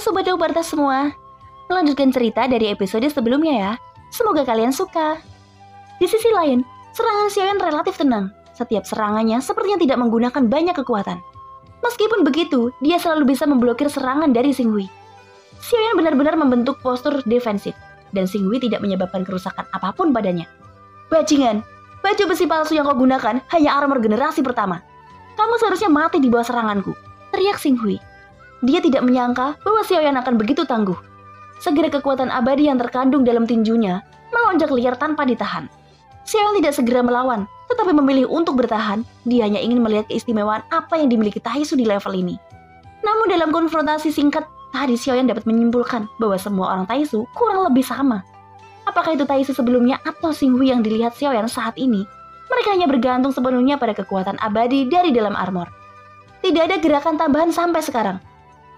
Sobat Daubarta semua, melanjutkan cerita dari episode sebelumnya ya. Semoga kalian suka. Di sisi lain, serangan Xiaoyan relatif tenang. Setiap serangannya sepertinya tidak menggunakan banyak kekuatan. Meskipun begitu, dia selalu bisa memblokir serangan dari Xinghui. Xiaoyan benar-benar membentuk postur defensif, dan Xinghui tidak menyebabkan kerusakan apapun padanya. Bajingan, baju besi palsu yang kau gunakan hanya armor generasi pertama. Kamu seharusnya mati di bawah seranganku, teriak Xinghui. Dia tidak menyangka bahwa Xiaoyan akan begitu tangguh. Segera kekuatan abadi yang terkandung dalam tinjunya melonjak liar tanpa ditahan. Xiaoyan tidak segera melawan, tetapi memilih untuk bertahan. Dia hanya ingin melihat keistimewaan apa yang dimiliki Taisu di level ini. Namun dalam konfrontasi singkat, tadi Xiaoyan dapat menyimpulkan bahwa semua orang Taisu kurang lebih sama. Apakah itu Taisu sebelumnya atau Xinghui yang dilihat Xiaoyan saat ini? Mereka hanya bergantung sepenuhnya pada kekuatan abadi dari dalam armor. Tidak ada gerakan tambahan sampai sekarang.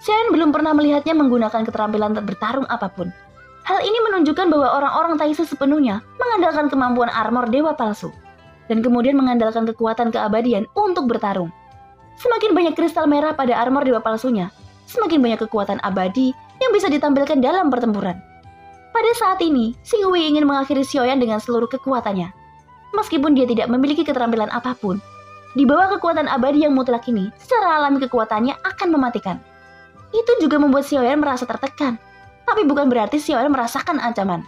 Xiaoyan belum pernah melihatnya menggunakan keterampilan bertarung apapun. Hal ini menunjukkan bahwa orang-orang Taisu sepenuhnya mengandalkan kemampuan armor dewa palsu, dan kemudian mengandalkan kekuatan keabadian untuk bertarung. Semakin banyak kristal merah pada armor dewa palsunya, semakin banyak kekuatan abadi yang bisa ditampilkan dalam pertempuran. Pada saat ini, Xinghui ingin mengakhiri Xiaoyan dengan seluruh kekuatannya. Meskipun dia tidak memiliki keterampilan apapun, di bawah kekuatan abadi yang mutlak ini, secara alami kekuatannya akan mematikan. Itu juga membuat Xiaoyan merasa tertekan. Tapi bukan berarti Xiaoyan merasakan ancaman.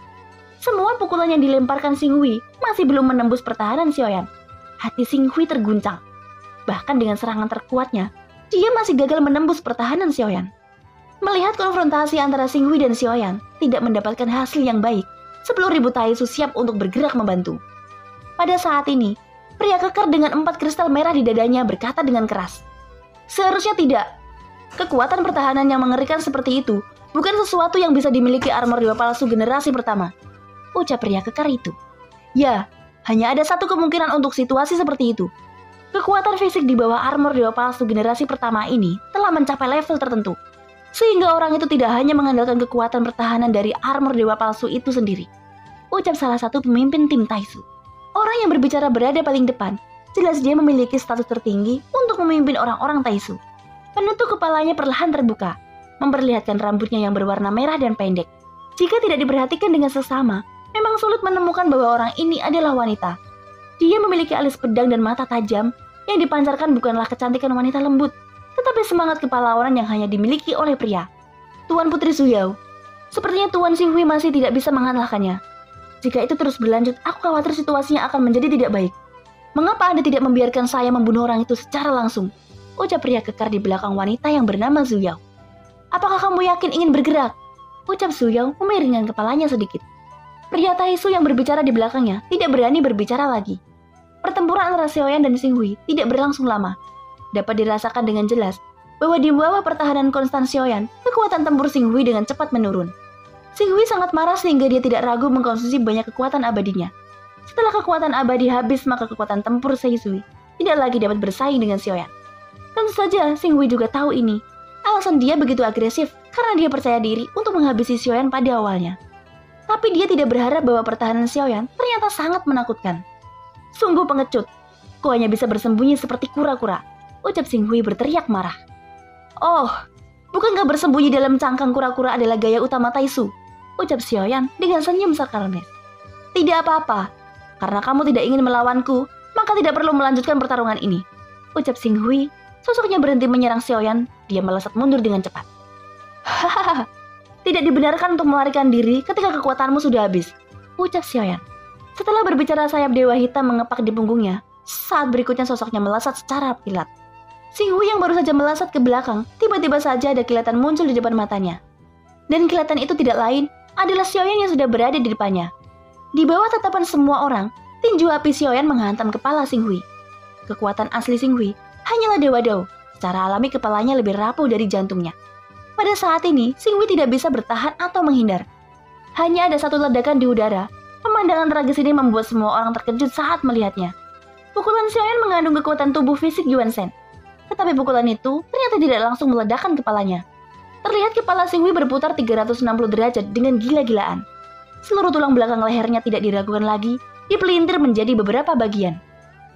Semua pukulan yang dilemparkan Xinghui masih belum menembus pertahanan Xiaoyan. Hati Xinghui terguncang. Bahkan dengan serangan terkuatnya, dia masih gagal menembus pertahanan Xiaoyan. Melihat konfrontasi antara Xinghui dan Xiaoyan tidak mendapatkan hasil yang baik, 10.000 Taisu siap untuk bergerak membantu. Pada saat ini, pria kekar dengan 4 kristal merah di dadanya berkata dengan keras, "Seharusnya tidak. Kekuatan pertahanan yang mengerikan seperti itu bukan sesuatu yang bisa dimiliki armor dewa palsu generasi pertama," ucap pria kekar itu. Ya, hanya ada satu kemungkinan untuk situasi seperti itu. Kekuatan fisik di bawah armor dewa palsu generasi pertama ini telah mencapai level tertentu, sehingga orang itu tidak hanya mengandalkan kekuatan pertahanan dari armor dewa palsu itu sendiri, ucap salah satu pemimpin tim Taisu. Orang yang berbicara berada paling depan, jelas dia memiliki status tertinggi untuk memimpin orang-orang Taisu. Penutup kepalanya perlahan terbuka, memperlihatkan rambutnya yang berwarna merah dan pendek. Jika tidak diperhatikan dengan seksama, memang sulit menemukan bahwa orang ini adalah wanita. Dia memiliki alis pedang dan mata tajam, yang dipancarkan bukanlah kecantikan wanita lembut, tetapi semangat kepahlawanan yang hanya dimiliki oleh pria. Tuan Putri Zuyao, sepertinya Tuan Xinghui masih tidak bisa mengalahkannya. Jika itu terus berlanjut, aku khawatir situasinya akan menjadi tidak baik. Mengapa Anda tidak membiarkan saya membunuh orang itu secara langsung? Ucap pria kekar di belakang wanita yang bernama Zuyao. Apakah kamu yakin ingin bergerak? Ucap Zuyao memiringkan kepalanya sedikit. Pria Taisu yang berbicara di belakangnya tidak berani berbicara lagi. Pertempuran antara Xiaoyan dan Xinghui tidak berlangsung lama. Dapat dirasakan dengan jelas bahwa di bawah pertahanan konstan Xiaoyan, kekuatan tempur Xinghui dengan cepat menurun. Xinghui sangat marah sehingga dia tidak ragu mengkonsumsi banyak kekuatan abadinya. Setelah kekuatan abadi habis, maka kekuatan tempur Xinghui tidak lagi dapat bersaing dengan Xiaoyan. Tentu saja Xinghui juga tahu ini. Alasan dia begitu agresif karena dia percaya diri untuk menghabisi Xiaoyan pada awalnya. Tapi dia tidak berharap bahwa pertahanan Xiaoyan ternyata sangat menakutkan. Sungguh pengecut, kau hanya bisa bersembunyi seperti kura-kura, ucap Xinghui berteriak marah. Oh, bukankah bersembunyi dalam cangkang kura-kura adalah gaya utama Taisu? Ucap Xiaoyan dengan senyum sarkastis. Tidak apa-apa, karena kamu tidak ingin melawanku, maka tidak perlu melanjutkan pertarungan ini, ucap Xinghui. Sosoknya berhenti menyerang Xiaoyan, dia melesat mundur dengan cepat. Hahaha, tidak dibenarkan untuk melarikan diri ketika kekuatanmu sudah habis, ucap Xiaoyan. Setelah berbicara, sayap dewa hitam mengepak di punggungnya. Saat berikutnya sosoknya melesat secara kilat. Xinghui yang baru saja melesat ke belakang, tiba-tiba saja ada kilatan muncul di depan matanya. Dan kilatan itu tidak lain adalah Xiaoyan yang sudah berada di depannya. Di bawah tatapan semua orang, tinju api Xiaoyan menghantam kepala Xinghui. Kekuatan asli Xinghui hanyalah Dewa Dao. Secara alami kepalanya lebih rapuh dari jantungnya. Pada saat ini, Xinghui tidak bisa bertahan atau menghindar. Hanya ada satu ledakan di udara. Pemandangan tragis ini membuat semua orang terkejut saat melihatnya. Pukulan Xiaoyan mengandung kekuatan tubuh fisik Yuan Shen. Tetapi pukulan itu ternyata tidak langsung meledakkan kepalanya. Terlihat kepala Xinghui berputar 360 derajat dengan gila-gilaan. Seluruh tulang belakang lehernya tidak diragukan lagi, dipelintir menjadi beberapa bagian.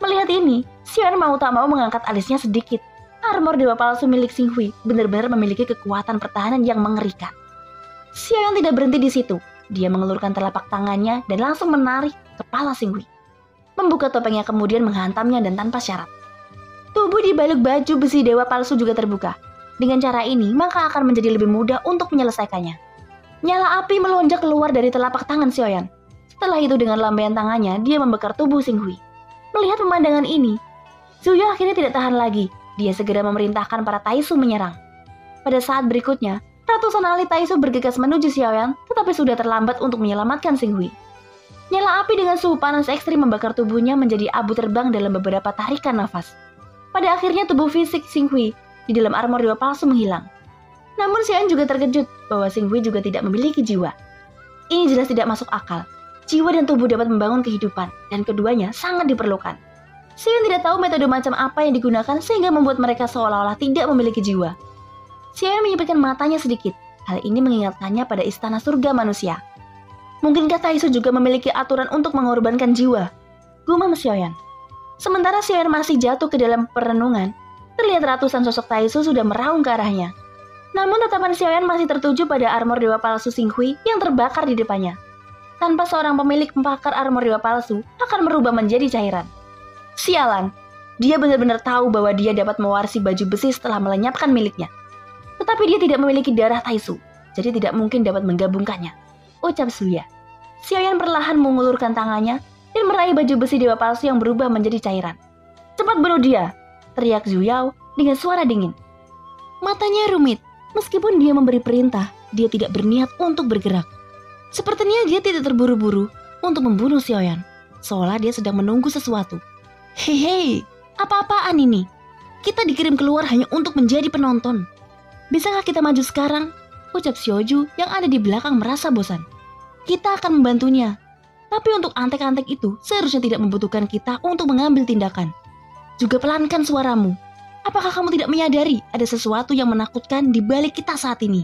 Melihat ini, Xiaoyan mau tak mau mengangkat alisnya sedikit. Armor dewa palsu milik Xing Hui benar-benar memiliki kekuatan pertahanan yang mengerikan. Xiaoyan tidak berhenti di situ. Dia mengelurkan telapak tangannya dan langsung menarik kepala Xing Hui. Membuka topengnya kemudian menghantamnya dan tanpa syarat. Tubuh di balik baju besi dewa palsu juga terbuka. Dengan cara ini, maka akan menjadi lebih mudah untuk menyelesaikannya. Nyala api melonjak keluar dari telapak tangan Xiaoyan. Setelah itu dengan lambaian tangannya, dia membakar tubuh Xing Hui. Melihat pemandangan ini, Zuyo akhirnya tidak tahan lagi. Dia segera memerintahkan para Taisu menyerang. Pada saat berikutnya, ratusan ahli Taisu bergegas menuju Xiaoyan, tetapi sudah terlambat untuk menyelamatkan Xing Hui. Nyala api dengan suhu panas ekstrim membakar tubuhnya menjadi abu terbang dalam beberapa tarikan nafas. Pada akhirnya tubuh fisik Xing Hui di dalam armor dewa palsu menghilang. Namun Xiaoyan juga terkejut bahwa Xing Hui juga tidak memiliki jiwa. Ini jelas tidak masuk akal. Jiwa dan tubuh dapat membangun kehidupan, dan keduanya sangat diperlukan. Xiaoyan tidak tahu metode macam apa yang digunakan sehingga membuat mereka seolah-olah tidak memiliki jiwa. Xiaoyan menyipitkan matanya sedikit. Hal ini mengingatkannya pada istana surga manusia. Mungkinkah Taisu juga memiliki aturan untuk mengorbankan jiwa? Gumam Xiaoyan. Sementara Xiaoyan masih jatuh ke dalam perenungan, terlihat ratusan sosok Taisu sudah meraung ke arahnya. Namun tatapan Xiaoyan masih tertuju pada armor dewa palsu Xing Hui yang terbakar di depannya. Tanpa seorang pemilik membakar armor dewa palsu akan berubah menjadi cairan. Sialan, dia benar-benar tahu bahwa dia dapat mewarisi baju besi setelah melenyapkan miliknya. Tetapi dia tidak memiliki darah Taisu, jadi tidak mungkin dapat menggabungkannya. Ucap Zuya. Xiaoyan perlahan mengulurkan tangannya dan meraih baju besi dewa palsu yang berubah menjadi cairan. Cepat bunuh dia, teriak Zuyao dengan suara dingin. Matanya rumit, meskipun dia memberi perintah, dia tidak berniat untuk bergerak. Sepertinya dia tidak terburu-buru untuk membunuh Xiaoyan, seolah dia sedang menunggu sesuatu. Hei, apa-apaan ini? Kita dikirim keluar hanya untuk menjadi penonton. Bisakah kita maju sekarang? Ucap Xiaoju yang ada di belakang merasa bosan. Kita akan membantunya. Tapi untuk antek-antek itu seharusnya tidak membutuhkan kita untuk mengambil tindakan. Juga pelankan suaramu. Apakah kamu tidak menyadari ada sesuatu yang menakutkan di balik kita saat ini?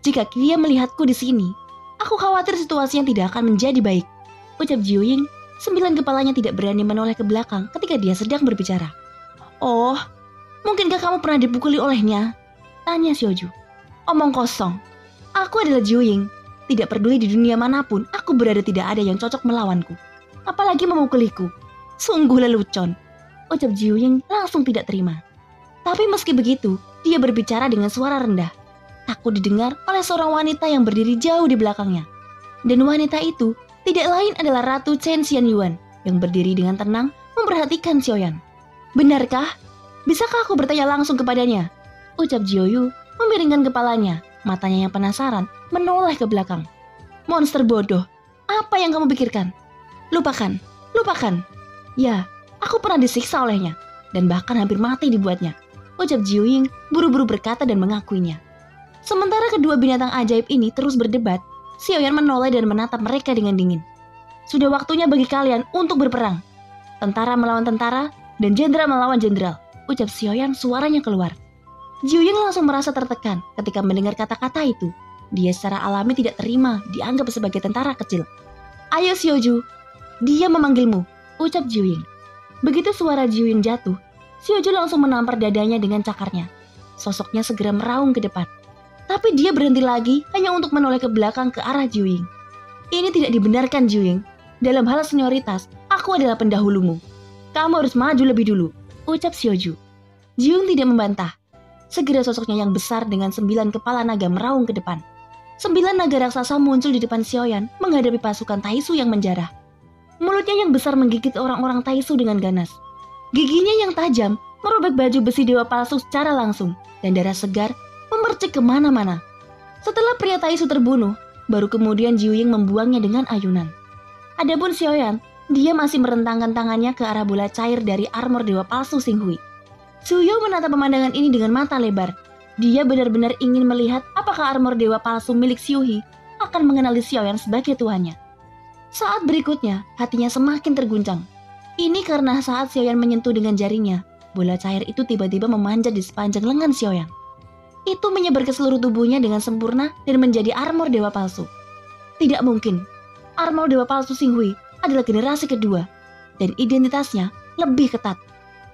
Jika dia melihatku di sini, aku khawatir situasinya tidak akan menjadi baik. Ucap Jiuying. 9 kepalanya tidak berani menoleh ke belakang ketika dia sedang berbicara. Oh, mungkinkah kamu pernah dipukuli olehnya? Tanya Xiaoju. Omong kosong. Aku adalah Jiuying. Tidak peduli di dunia manapun, aku berada tidak ada yang cocok melawanku. Apalagi memukuliku. Sungguh lelucon. Ucap Jiuying langsung tidak terima. Tapi meski begitu, dia berbicara dengan suara rendah. Takut didengar oleh seorang wanita yang berdiri jauh di belakangnya. Dan wanita itu tidak lain adalah Ratu Chen Xianyuan yang berdiri dengan tenang memperhatikan Xiaoyan. Benarkah? Bisakah aku bertanya langsung kepadanya? Ucap Jiuyu memiringkan kepalanya, matanya yang penasaran menoleh ke belakang. Monster bodoh, apa yang kamu pikirkan? Lupakan. Ya, aku pernah disiksa olehnya dan bahkan hampir mati dibuatnya. Ucap Jiuying buru-buru berkata dan mengakuinya. Sementara kedua binatang ajaib ini terus berdebat, Xiaoyan menoleh dan menatap mereka dengan dingin. Sudah waktunya bagi kalian untuk berperang. Tentara melawan tentara dan jenderal melawan jenderal. Ucap Xiaoyan suaranya keluar. Jiuying langsung merasa tertekan ketika mendengar kata-kata itu. Dia secara alami tidak terima dianggap sebagai tentara kecil. Ayo Xiaoju, dia memanggilmu. Ucap Jiuying. Begitu suara Jiuying jatuh, Xiaoju langsung menampar dadanya dengan cakarnya. Sosoknya segera meraung ke depan. Tapi dia berhenti lagi hanya untuk menoleh ke belakang ke arah Jiuying. Ini tidak dibenarkan Jiuying. Dalam hal senioritas, aku adalah pendahulumu. Kamu harus maju lebih dulu. Ucap Xiaoju. Jiuying tidak membantah. Segera sosoknya yang besar dengan 9 kepala naga meraung ke depan. 9 naga raksasa muncul di depan Xiaoyan menghadapi pasukan Taisu yang menjarah. Mulutnya yang besar menggigit orang-orang Taisu dengan ganas. Giginya yang tajam merobek baju besi dewa palsu secara langsung dan darah segar memercik kemana-mana. Setelah pria Taisu terbunuh, baru kemudian Jiuying membuangnya dengan ayunan. Adapun Xiaoyan, dia masih merentangkan tangannya ke arah bola cair dari armor dewa palsu Xing Hui. Zuyo menatap pemandangan ini dengan mata lebar. Dia benar-benar ingin melihat apakah armor dewa palsu milik Xiu He akan mengenali Xiaoyan sebagai tuannya. Saat berikutnya, hatinya semakin terguncang. Ini karena saat Xiaoyan menyentuh dengan jarinya, bola cair itu tiba-tiba memanjat di sepanjang lengan Xiaoyan. Itu menyebar ke seluruh tubuhnya dengan sempurna dan menjadi armor dewa palsu. Tidak mungkin. Armor dewa palsu Xing Hui adalah generasi kedua dan identitasnya lebih ketat.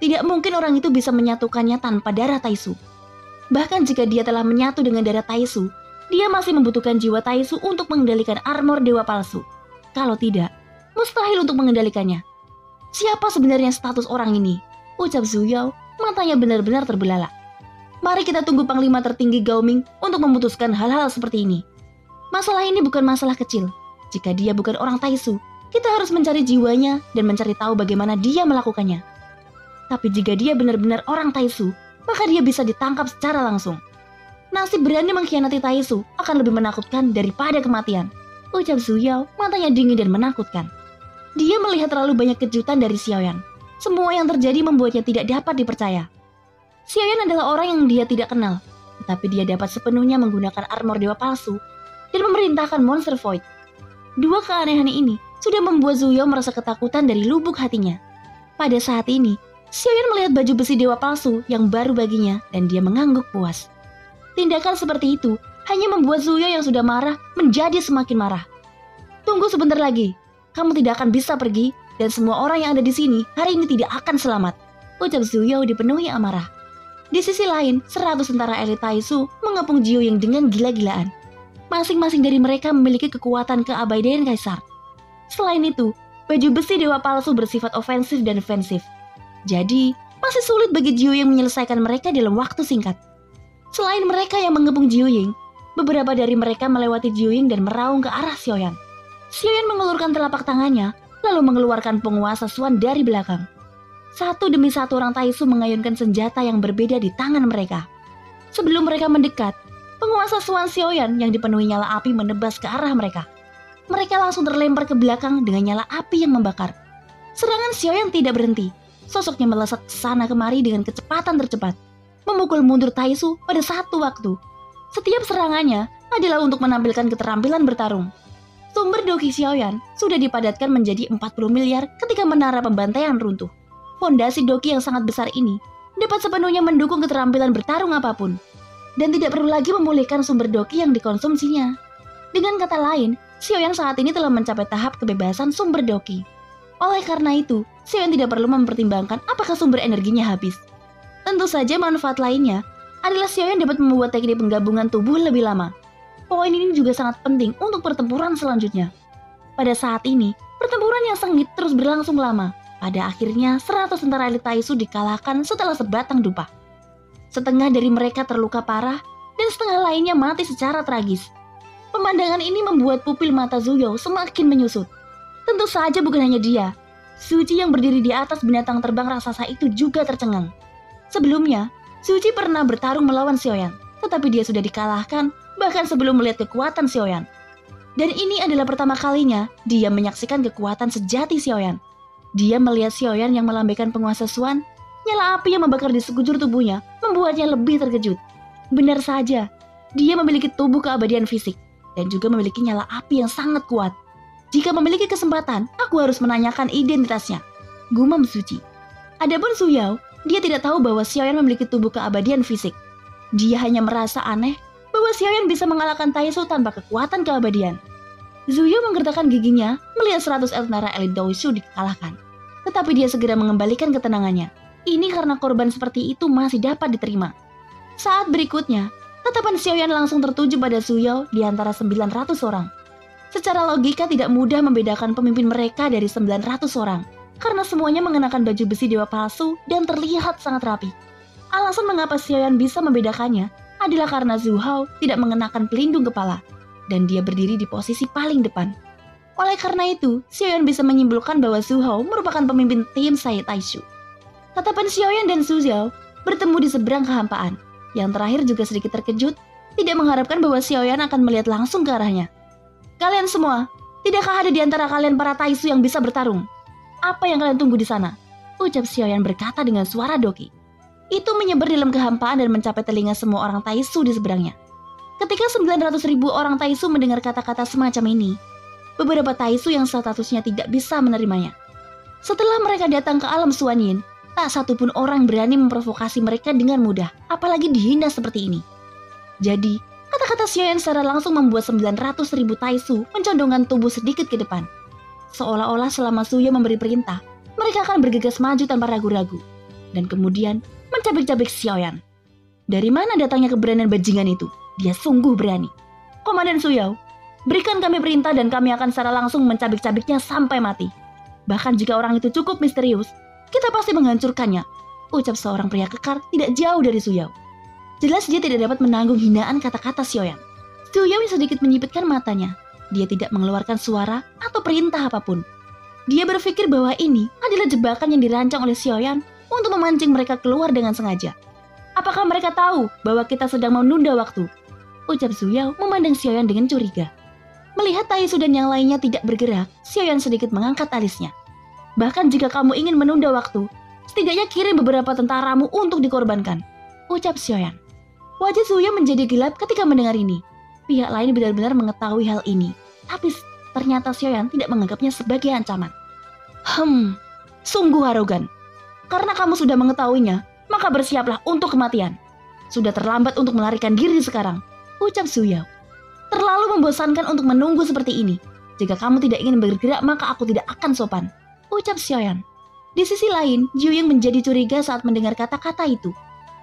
Tidak mungkin orang itu bisa menyatukannya tanpa darah Taisu. Bahkan jika dia telah menyatu dengan darah Taisu, dia masih membutuhkan jiwa Taisu untuk mengendalikan armor dewa palsu. Kalau tidak, mustahil untuk mengendalikannya. Siapa sebenarnya status orang ini? Ucap Zhu Yao, matanya benar-benar terbelalak. Mari kita tunggu Panglima tertinggi Gao Ming untuk memutuskan hal-hal seperti ini. Masalah ini bukan masalah kecil. Jika dia bukan orang Taisu, kita harus mencari jiwanya dan mencari tahu bagaimana dia melakukannya. Tapi jika dia benar-benar orang Taisu, maka dia bisa ditangkap secara langsung. Nasib berani mengkhianati Taisu akan lebih menakutkan daripada kematian. Ucap Zhu Yao, matanya dingin dan menakutkan. Dia melihat terlalu banyak kejutan dari Xiaoyan. Semua yang terjadi membuatnya tidak dapat dipercaya. Xiaoyan adalah orang yang dia tidak kenal, tetapi dia dapat sepenuhnya menggunakan armor dewa palsu dan memerintahkan monster void. Dua keanehan ini sudah membuat Zhu Yao merasa ketakutan dari lubuk hatinya. Pada saat ini, Xiaoyan melihat baju besi dewa palsu yang baru baginya dan dia mengangguk puas. Tindakan seperti itu hanya membuat Zhu Yao yang sudah marah menjadi semakin marah. Tunggu sebentar lagi, kamu tidak akan bisa pergi dan semua orang yang ada di sini hari ini tidak akan selamat. Ucap Zhu Yao dipenuhi amarah. Di sisi lain, 100 tentara elit Taisu mengepung Jiu Ying dengan gila-gilaan. Masing-masing dari mereka memiliki kekuatan keabadian kaisar. Selain itu, baju besi dewa palsu bersifat ofensif dan defensif. Jadi, masih sulit bagi Jiu Ying menyelesaikan mereka dalam waktu singkat. Selain mereka yang mengepung Jiu Ying, beberapa dari mereka melewati Jiu Ying dan meraung ke arah Xiaoyan. Xiaoyan mengulurkan telapak tangannya, lalu mengeluarkan penguasa Xuan dari belakang. Satu demi satu orang Taisu mengayunkan senjata yang berbeda di tangan mereka. Sebelum mereka mendekat, penguasa Xuan Xiaoyan yang dipenuhi nyala api menebas ke arah mereka. Mereka langsung terlempar ke belakang dengan nyala api yang membakar. Serangan Xiaoyan tidak berhenti. Sosoknya melesat sana kemari dengan kecepatan tercepat, memukul mundur Taisu pada satu waktu. Setiap serangannya adalah untuk menampilkan keterampilan bertarung. Sumber Doki Xiaoyan sudah dipadatkan menjadi 40 miliar ketika menara pembantaian runtuh. Fondasi Doki yang sangat besar ini dapat sepenuhnya mendukung keterampilan bertarung apapun, dan tidak perlu lagi memulihkan sumber Doki yang dikonsumsinya. Dengan kata lain, Xiaoyan saat ini telah mencapai tahap kebebasan sumber Doki. Oleh karena itu, Xiaoyan tidak perlu mempertimbangkan apakah sumber energinya habis. Tentu saja manfaat lainnya adalah Xiaoyan dapat membuat teknik penggabungan tubuh lebih lama. Poin ini juga sangat penting untuk pertempuran selanjutnya. Pada saat ini, pertempuran yang sengit terus berlangsung lama. Pada akhirnya, 100 tentara elit Taisu dikalahkan setelah sebatang dupa. Setengah dari mereka terluka parah, dan setengah lainnya mati secara tragis. Pemandangan ini membuat pupil mata Zhu Yao semakin menyusut. Tentu saja bukan hanya dia. Suci yang berdiri di atas binatang terbang raksasa itu juga tercengang. Sebelumnya, Suci pernah bertarung melawan Xiaoyan, tetapi dia sudah dikalahkan bahkan sebelum melihat kekuatan Xiaoyan. Dan ini adalah pertama kalinya dia menyaksikan kekuatan sejati Xiaoyan. Dia melihat Xiaoyan yang melambaikan penguasa Xuan, nyala api yang membakar di sekujur tubuhnya membuatnya lebih terkejut. Benar saja, dia memiliki tubuh keabadian fisik dan juga memiliki nyala api yang sangat kuat. Jika memiliki kesempatan, aku harus menanyakan identitasnya, gumam Suci. Adapun Zhu Yao, dia tidak tahu bahwa Xiaoyan memiliki tubuh keabadian fisik. Dia hanya merasa aneh bahwa Xiaoyan bisa mengalahkan Taisu tanpa kekuatan keabadian. Zhu Yao menggertakkan giginya melihat 100 tentara elit Daoshu dikalahkan. Tetapi dia segera mengembalikan ketenangannya. Ini karena korban seperti itu masih dapat diterima. Saat berikutnya, tatapan Xiaoyan langsung tertuju pada Zhu Yao di antara 900 orang. Secara logika tidak mudah membedakan pemimpin mereka dari 900 orang, karena semuanya mengenakan baju besi dewa palsu dan terlihat sangat rapi. Alasan mengapa Xiaoyan bisa membedakannya adalah karena Zhu Hao tidak mengenakan pelindung kepala, dan dia berdiri di posisi paling depan. Oleh karena itu, Xiaoyan bisa menyimpulkan bahwa Zhu Hao merupakan pemimpin tim Sai Taishu. Tatapan Xiaoyan dan Zhu Zhao bertemu di seberang kehampaan. Yang terakhir juga sedikit terkejut, tidak mengharapkan bahwa Xiaoyan akan melihat langsung ke arahnya. Kalian semua, tidakkah ada di antara kalian para Taisu yang bisa bertarung? Apa yang kalian tunggu di sana? Ucap Xiaoyan berkata dengan suara Doki. Itu menyebar dalam kehampaan dan mencapai telinga semua orang Taisu di seberangnya. Ketika 900.000 orang Taisu mendengar kata-kata semacam ini, beberapa Taisu yang statusnya tidak bisa menerimanya. Setelah mereka datang ke alam Xuanyin, tak satupun orang berani memprovokasi mereka dengan mudah, apalagi dihina seperti ini. Jadi, kata-kata Xiaoyan secara langsung membuat 900.000 Taisu mencondongkan tubuh sedikit ke depan. Seolah-olah selama Zhu Yao memberi perintah, mereka akan bergegas maju tanpa ragu-ragu. dan kemudian mencabik-cabik Xiaoyan. Dari mana datangnya keberanian bajingan itu? Dia sungguh berani. Komandan Suyao, berikan kami perintah dan kami akan secara langsung mencabik-cabiknya sampai mati. Bahkan jika orang itu cukup misterius, kita pasti menghancurkannya, ucap seorang pria kekar tidak jauh dari Suyao. Jelas dia tidak dapat menanggung hinaan kata-kata Xiaoyan. Suyao sedikit menyipitkan matanya. Dia tidak mengeluarkan suara atau perintah apapun. Dia berpikir bahwa ini adalah jebakan yang dirancang oleh Xiaoyan untuk memancing mereka keluar dengan sengaja. Apakah mereka tahu bahwa kita sedang menunda waktu? Ucap Suyao memandang Xiaoyan dengan curiga. Melihat Taisu dan yang lainnya tidak bergerak, Xiaoyan sedikit mengangkat alisnya. Bahkan jika kamu ingin menunda waktu, setidaknya kirim beberapa tentaramu untuk dikorbankan, ucap Xiaoyan. Wajah Suyao menjadi gelap ketika mendengar ini. Pihak lain benar-benar mengetahui hal ini, tapi ternyata Xiaoyan tidak menganggapnya sebagai ancaman. Sungguh arogan. Karena kamu sudah mengetahuinya, maka bersiaplah untuk kematian. Sudah terlambat untuk melarikan diri sekarang, ucap Suyao. Terlalu membosankan untuk menunggu seperti ini. Jika kamu tidak ingin bergerak, maka aku tidak akan sopan, ucap Xiaoyan. Di sisi lain, Jiuying menjadi curiga saat mendengar kata-kata itu.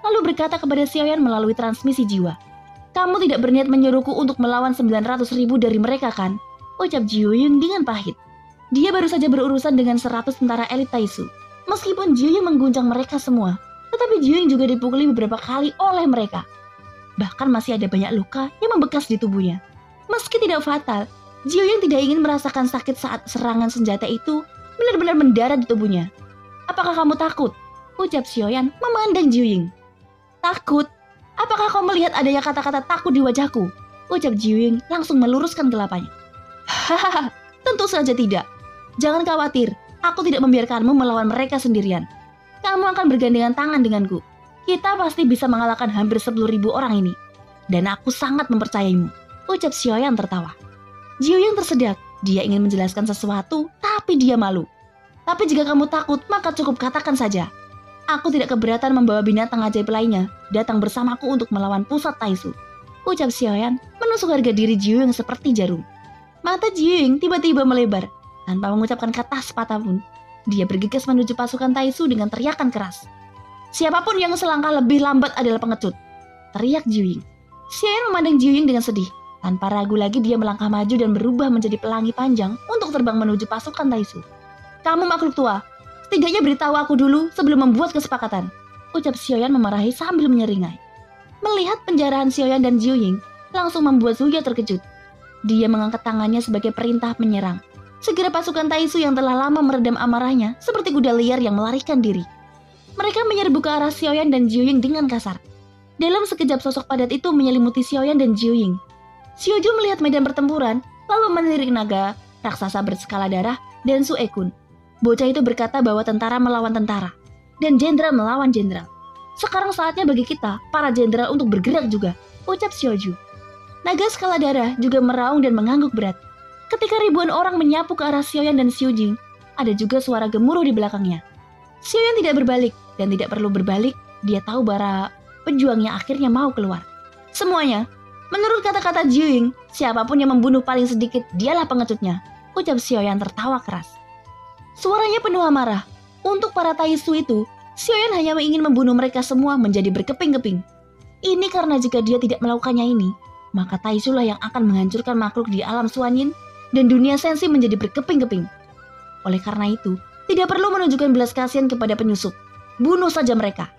Lalu berkata kepada Xiaoyan melalui transmisi jiwa. Kamu tidak berniat menyuruhku untuk melawan 900.000 dari mereka kan? Ucap Jiuying dengan pahit. Dia baru saja berurusan dengan 100 tentara elit Taisu. Meskipun Jiuying mengguncang mereka semua, tetapi Jiuying juga dipukuli beberapa kali oleh mereka. Bahkan masih ada banyak luka yang membekas di tubuhnya. Meski tidak fatal, Jiuying tidak ingin merasakan sakit saat serangan senjata itu benar-benar mendarat di tubuhnya. Apakah kamu takut? Ucap Xiaoyan memandang Jiuying. Takut? Apakah kau melihat adanya kata-kata takut di wajahku? Ucap Jiuying langsung meluruskan kelapanya. Hahaha, tentu saja tidak. Jangan khawatir, aku tidak membiarkanmu melawan mereka sendirian. Kamu akan bergandengan tangan denganku. Kita pasti bisa mengalahkan hampir 10.000 orang ini. Dan aku sangat mempercayaimu, ucap Xiaoyan tertawa. Jiuying tersedak, dia ingin menjelaskan sesuatu, tapi dia malu. Tapi jika kamu takut, maka cukup katakan saja. Aku tidak keberatan membawa binatang ajaib lainnya datang bersamaku untuk melawan pusat Taisu, ucap Xiaoyan menusuk harga diri Jiuying seperti jarum. Mata Jiuying tiba-tiba melebar, tanpa mengucapkan kata sepatah pun. Dia bergegas menuju pasukan Taisu dengan teriakan keras. Siapapun yang selangkah lebih lambat adalah pengecut, teriak Jiuying. Xiaoyan memandang Jiuying dengan sedih. Tanpa ragu lagi dia melangkah maju dan berubah menjadi pelangi panjang untuk terbang menuju pasukan Taisu. Kamu makhluk tua, setidaknya beritahu aku dulu sebelum membuat kesepakatan, ucap Xiaoyan memarahi sambil menyeringai. Melihat penjarahan Xiaoyan dan Jiuying langsung membuat Suyao terkejut. Dia mengangkat tangannya sebagai perintah menyerang. Segera pasukan Taisu yang telah lama meredam amarahnya seperti kuda liar yang melarikan diri. Mereka menyerbu ke arah Xiaoyan dan Jiuying dengan kasar. Dalam sekejap sosok padat itu menyelimuti Xiaoyan dan Jiuying. Xiaoju melihat medan pertempuran, lalu melirik naga, raksasa berskala darah, dan Su Ekun. Bocah itu berkata bahwa tentara melawan tentara, dan jenderal melawan jenderal. Sekarang saatnya bagi kita, para jenderal untuk bergerak juga, ucap Xiaoju. Naga skala darah juga meraung dan mengangguk berat. Ketika ribuan orang menyapu ke arah Xiaoyan dan Xiujing, ada juga suara gemuruh di belakangnya. Xiaoyan tidak berbalik, dan tidak perlu berbalik, dia tahu bahwa pejuangnya akhirnya mau keluar. Semuanya, menurut kata-kata Jiuying, siapapun yang membunuh paling sedikit, dialah pengecutnya, ucap Xiaoyan tertawa keras. Suaranya penuh amarah. Untuk para Taisu itu, Xiaoyan hanya ingin membunuh mereka semua menjadi berkeping-keping. Ini karena jika dia tidak melakukannya ini, maka Taisu lah yang akan menghancurkan makhluk di alam Suanyin dan dunia sensi menjadi berkeping-keping. Oleh karena itu, tidak perlu menunjukkan belas kasihan kepada penyusup. Bunuh saja mereka.